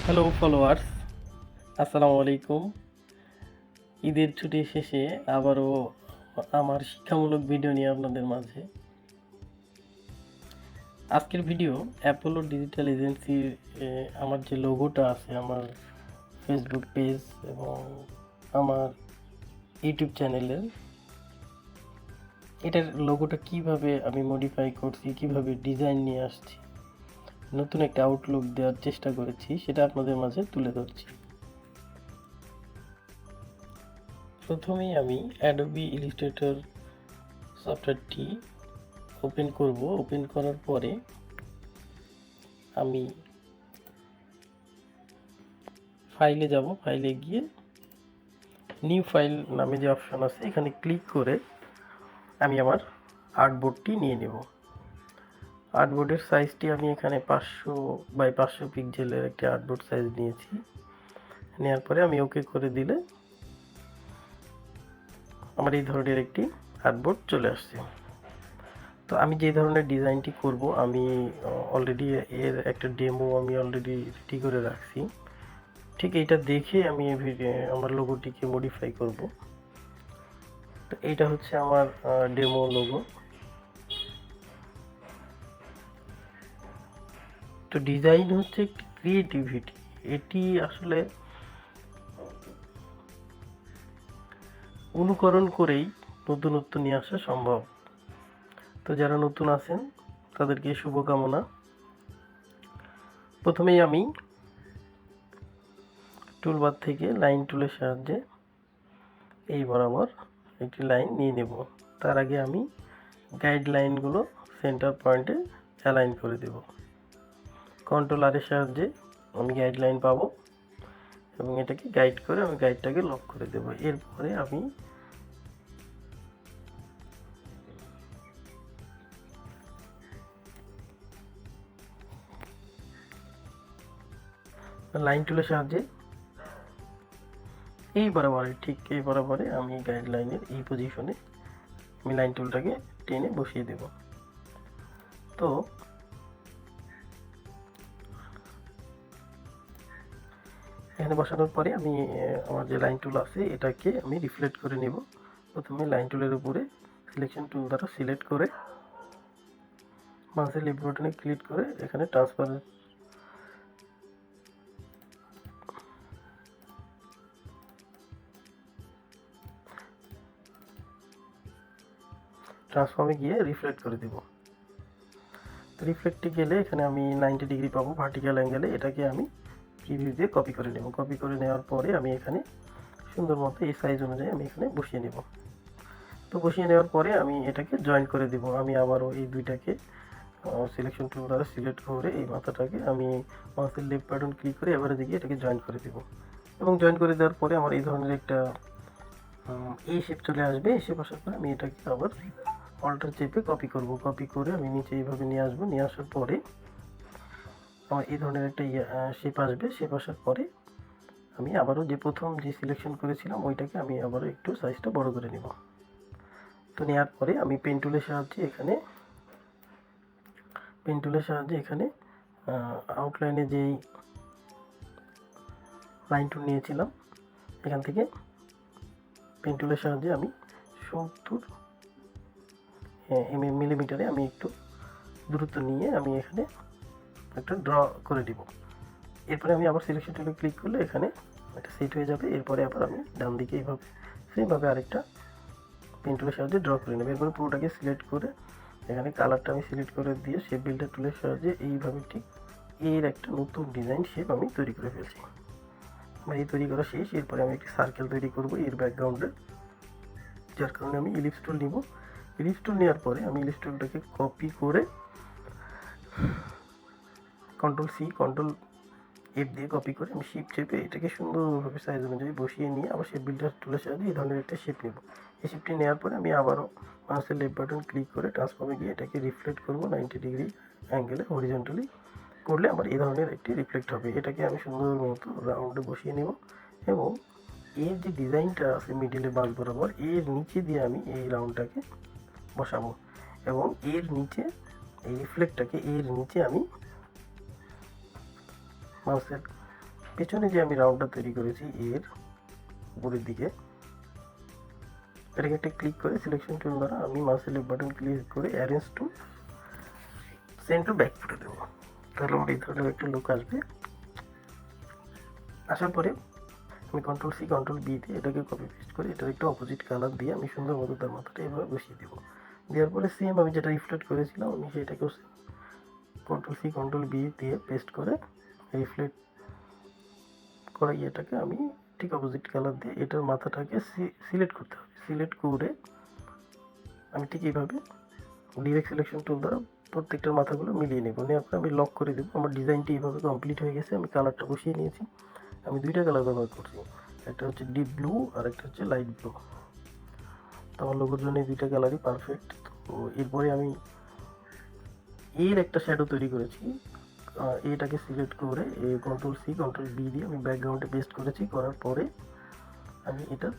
Hello followers, আসসালামু আলাইকুম। ঈদের ছুটি শেষে আবারও আমার শিক্ষামূলক ভিডিও নিয়ে আপনাদের মাঝে। আজকের ভিডিও অ্যাপোলো ডিজিটাল এজেন্সির আমার যে লোগোটা আছে আমার ফেসবুক পেজ এবং আমার ইউটিউব চ্যানেলের, এটার লোগোটা কিভাবে আমি মডিফাই করছি, কিভাবে ডিজাইন নিয়ে আসছি, নতুন একটা আউটলুক দেওয়ার চেষ্টা করেছি, সেটা আপনাদের মাঝে তুলে ধরছি। প্রথমেই আমি অ্যাডোবি ইলাস্ট্রেটর সফটওয়্যারটি ওপেন করব। ওপেন করার পরে আমি ফাইলে যাব। ফাইলে গিয়ে নিউ ফাইল নামে যে অপশন আছে এখানে ক্লিক করে আমি আমার আর্টবোর্ডটি নিয়ে নেব। আর্টবোর্ডের সাইজটি আমি এখানে 500 বাই 500 পিক্সেলের একটি আর্টবোর্ড সাইজ নিয়েছি। নেওয়ার পরে আমি ওকে করে দিলে আমার এই ধরনের একটি আর্টবোর্ড চলে আসছে। তো আমি যে ধরনের ডিজাইনটি করব আমি অলরেডি এর একটা ডেমো আমি অলরেডি রেডি করে রাখছি। ঠিক এইটা দেখে আমি আমার লোগোটিকে মডিফাই করব। তো এইটা হচ্ছে আমার ডেমো লোগো। তো ডিজাইন হচ্ছে একটি ক্রিয়েটিভিটি, এটি আসলে অনুকরণ করেই নতুনত্ব নিয়ে আসা সম্ভব। তো যারা নতুন আছেন তাদেরকে শুভকামনা। প্রথমেই আমি টুলবার থেকে লাইন টুলের সাহায্যে এই বরাবর একটি লাইন নিয়ে নেব। তার আগে আমি গাইডলাইনগুলো সেন্টার পয়েন্টে অ্যালাইন করে দেব। কন্ট্রোল আর এর সাহায্যে আমি গাইডলাইন পাবো এবং এটাকে গাইড করে আমি গাইডটাকে লক করে দেব। এরপরে আমি লাইন টুলের সাহায্যে এই বরাবরে আমি গাইডলাইনের এই পজিশনে আমি লাইন টুলটাকে টেনে বসিয়ে দেব। তো এখানে বসানোর পরে আমি আমার যে লাইন টুল আছে এটাকে আমি রিফ্লেক্ট করে নেব। প্রথমে লাইন টুলের উপরে সিলেকশন টুল দ্বারা সিলেক্ট করে মাউসের লেফট বাটনে ক্লিক করে এখানে ট্রান্সফর্মে গিয়ে রিফ্লেক্ট করে দেব। তো রিফ্লেক্টে গেলে এখানে আমি 90 ডিগ্রি পাবো ভার্টিক্যাল অ্যাঙ্গেলে। এটাকে আমি প্রিভিউ দিয়ে কপি করে নেব। কপি করে নেওয়ার পরে আমি এখানে সুন্দর মতো এই সাইজ অনুযায়ী আমি এখানে বসিয়ে নেব। তো বসিয়ে নেওয়ার পরে আমি এটাকে জয়েন করে দেব। আমি আবারও এই দুইটাকে সিলেকশন টুল দ্বারা সিলেক্ট করে এই মাথাটাকে আমি মাউসের লেফট বাটন ক্লিক করে এভারেজে গিয়ে এটাকে জয়েন করে দেব। এবং জয়েন করে দেওয়ার পরে আমার এই ধরনের একটা এই শেপ চলে আসবে। এই শেপ আসার পরে আমি এটাকে আবার অল্টার চেপে কপি করব। কপি করে আমি নিচে এইভাবে নিয়ে আসবো। নিয়ে আসার পরে আমার এই ধরনের একটা শেপ আসবে। শেপ আসার পরে আমি আবারও যে প্রথম যে সিলেকশন করেছিলাম ওইটাকে আমি আবারও একটু সাইজটা বড় করে নেব। তো নেওয়ার পরে আমি পেন টুলের সাহায্যে এখানে আউটলাইনে যেই লাইন টুল নিয়েছিলাম এখান থেকে পেন টুলের সাহায্যে আমি 70 মিলিমিটারে আমি একটু দূরত্ব নিয়ে আমি এখানে একটা ড্র করে দিব। এরপরে আমি আবার সিলেকশন টুলে ক্লিক করলে এখানে একটা সেট হয়ে যাবে। এরপরে আবার আমি ডান দিকে এইভাবে সেমভাবে আরেকটা পেন টুলের সাহায্যে ড্র করে নেব। এরপরে পুরোটাকে সিলেক্ট করে এখানে কালারটা আমি সিলেক্ট করে দিয়ে শেপ বিল্ডার টুলের সাহায্যে এইভাবে ঠিক এর একটা নতুন ডিজাইন শেপ আমি তৈরি করে ফেলছি। আমার এই তৈরি করা শেষ। এরপরে আমি একটি সার্কেল তৈরি করব এর ব্যাকগ্রাউন্ডে, যার কারণে আমি ইলিপস টুল নিব। ইলিপস টুল নেওয়ার পরে আমি ইলিপস টুলটাকে কপি করে কন্ট্রোল সি কন্ট্রোল এফ দিয়ে কপি করে আমি শেপ চেপে এটাকে সুন্দরভাবে সাইজ অনুযায়ী বসিয়ে নিয়ে আবার শেপ বিল্ডার টুলের সাহায্যে এই ধরনের একটা শেপ নেব। এই শেপটি নেওয়ার পরে আমি আবারও মাউসের লেফট বাটন ক্লিক করে ট্রান্সফর্মে গিয়ে এটাকে রিফ্লেক্ট করব 90 ডিগ্রি অ্যাঙ্গেলে হরিজন্টালি করলে আমার এই ধরনের একটি রিফ্লেক্ট হবে। এটাকে আমি সুন্দর মতো রাউন্ডে বসিয়ে নেব এবং এর যে ডিজাইনটা আছে মিডিলে বাঁক বরাবর এর নিচে দিয়ে আমি এই রাউন্ডটাকে বসাবো এবং এর নিচে এই রিফ্লেক্টটাকে এর নিচে আমি মাউসের পেছনে যে আমি রাউন্ডটা তৈরি করেছি এর উপরের দিকে, এটাকে একটা ক্লিক করে সিলেকশন টুল দ্বারা আমি মাউসের লেফট বাটন ক্লিক করে অ্যারেঞ্জ টু সেন্টার ব্যাক করে দেবো। তাহলে আমার এই ধরনের একটা লুক আসবে। আসার পরে আমি কন্ট্রোল সি কন্ট্রোল বি দিয়ে এটাকে কপি পেস্ট করে এটার একটা অপোজিট কালার দিয়ে আমি সুন্দর মতো তার মাথাটা এভাবে বসিয়ে দেবো। দেওয়ার পরে সেম আমি যেটা রিফ্লেক্ট করেছিলাম আমি সেটাকেও কন্ট্রোল সি কন্ট্রোল বি দিয়ে পেস্ট করে রিফ্লেক্ট করা ইয়েটাকে আমি ঠিক অপোজিট কালার দিয়ে এটার মাথাটাকে সিলেক্ট করতে হবে। সিলেক্ট করে আমি ঠিক এইভাবে ডিরেক্ট সিলেকশন টুল দ্বারা প্রত্যেকটার মাথাগুলো মিলিয়ে নেব। নেওয়ার পরে আমি লক করে দেবো। আমার ডিজাইনটি এইভাবে কমপ্লিট হয়ে গেছে। আমি কালারটা বসিয়ে নিয়েছি। আমি দুইটা কালার ব্যবহার করছি, একটা হচ্ছে ডিপ ব্লু আর একটা হচ্ছে লাইট ব্লু। তো আমার লোগোর জন্য এই দুইটা কালারই পারফেক্ট। তো এরপরে আমি এর একটা শ্যাডো তৈরি করেছি। এটাকে সিলেক্ট করে কন্ট্রোল সি কন্ট্রোল বি দিয়ে আমি ব্যাকগ্রাউন্ডে পেস্ট করেছি। করার পরে আমি এটা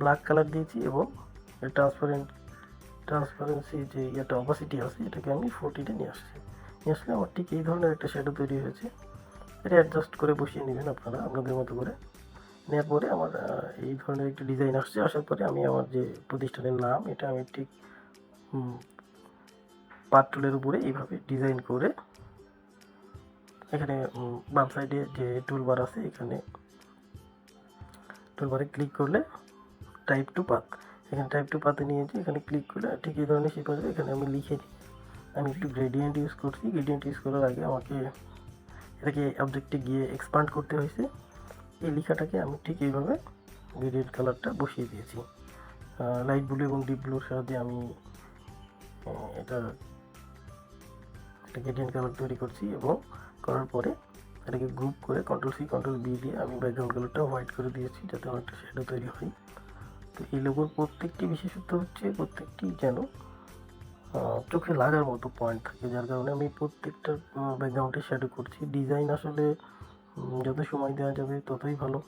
ব্ল্যাক কালার দিয়েছি এবং ট্রান্সপারেন্সি যে একটা অপাসিটি আছে এটাকে আমি 40-এ নিয়ে আসলে আমার ঠিক এই ধরনের একটা শ্যাডো তৈরি হয়েছে। এটা অ্যাডজাস্ট করে বসিয়ে নেবেন আপনারা আপনাদের মতো করে। নেওয়ার পরে আমার এই ধরনের একটা ডিজাইন আসছে। আসার পরে আমি আমার যে প্রতিষ্ঠানের নাম এটা আমি ঠিক পার্ট টুলের উপরে এইভাবে ডিজাইন করে এখানে বাম সাইডে যে টুলবার আছে এখানে টুলবারে ক্লিক করলে টাইপ টু পাথ, এখানে টাইপ টু পাথে নিয়েছি। এখানে ক্লিক করলে ঠিক এই ধরনের শেপ আসবে। এখানে আমি লিখে দিই। আমি একটু গ্রেডিয়েন্ট ইউজ করছি। গ্রেডিয়েন্ট ইউজ করার আগে আমাকে এটাকে অবজেক্টে গিয়ে এক্সপান্ড করতে হয়েছে। এই লেখাটাকে আমি ঠিক এইভাবে গ্রেডিয়েন্ট কালারটা বসিয়ে দিয়েছি। লাইট ব্লু এবং ডিপ ব্লুর সাহায্যে আমি এটা গ্রেডিয়েন্ট কালার তৈরি করছি এবং করার পরে এটাকে গ্রুপ করে কন্ট্রোল সি কন্ট্রোল বি দিয়ে আমি ব্যাকগ্রাউন্ড কালারটা হোয়াইট করে দিয়েছি যাতে আমার একটা শ্যাডো তৈরি হয়। তো এই লোগোর প্রত্যেকটি বিশেষত্ব হচ্ছে প্রত্যেকটি যেন চোখে লাগার মতো পয়েন্ট থাকে, যার কারণে আমি প্রত্যেকটা ব্যাকগ্রাউন্ডে শ্যাডো করছি। ডিজাইন আসলে যত সময় দেওয়া যাবে ততই ভালো।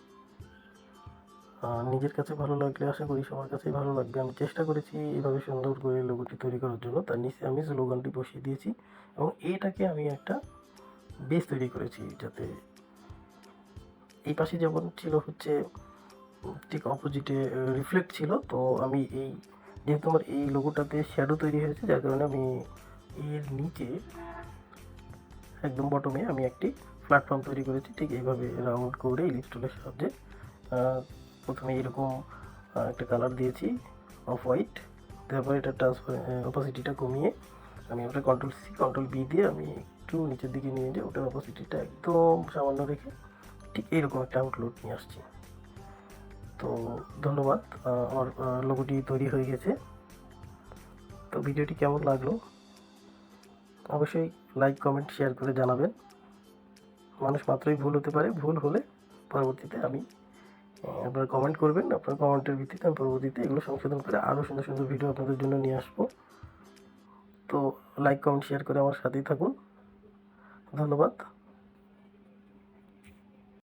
নিজের কাছে ভালো লাগলে আশা করি সবার কাছেই ভালো লাগবে। আমি চেষ্টা করেছি এইভাবে সুন্দর করে লোগোটি তৈরি করার জন্য। তার নিচে আমি স্লোগানটি বসিয়ে দিয়েছি এবং এটাকে আমি একটা বেস তৈরি করেছি যাতে এই পাশে যেমন ছিল হচ্ছে ঠিক অপোজিটে রিফ্লেক্ট ছিল। তো আমি এই যেহেতু আমার এই লোগোটাতে শ্যাডো তৈরি হয়েছে যার কারণে আমি এর নিচে একদম বটমে আমি একটি প্ল্যাটফর্ম তৈরি করেছি ঠিক এইভাবে রাউন্ড করে ইলিপস টুলের সাহায্যে। প্রথমে এরকম একটা কালার দিয়েছি অফ হোয়াইট, তারপরে এটা অপাসিটিটা কমিয়ে আমি ওটা কন্ট্রোল সি কন্ট্রোল বি দিয়ে আমি একটু নিচের দিকে নিয়ে যাই, ওটার অপাসিটিটা একদম সামান্য রেখে ঠিক এইরকম একটা আউটলুক নিয়ে আসছি। তো ধন্যবাদ, আমার লোগোটি তৈরি হয়ে গেছে। তো ভিডিওটি কেমন লাগলো অবশ্যই লাইক কমেন্ট শেয়ার করে জানাবেন। মানুষ মাত্রই ভুল হতে পারে, ভুল হলে পরবর্তীতে আমি আপনারা কমেন্ট করবেন। আপনার কমেন্টের ভিত্তিতে আমি পরবর্তীতে এগুলো সংশোধন করে আরও সুন্দর সুন্দর ভিডিও আপনাদের জন্য নিয়ে আসবো। তো লাইক কমেন্ট শেয়ার করে আমার সাথেই থাকুন। ধন্যবাদ।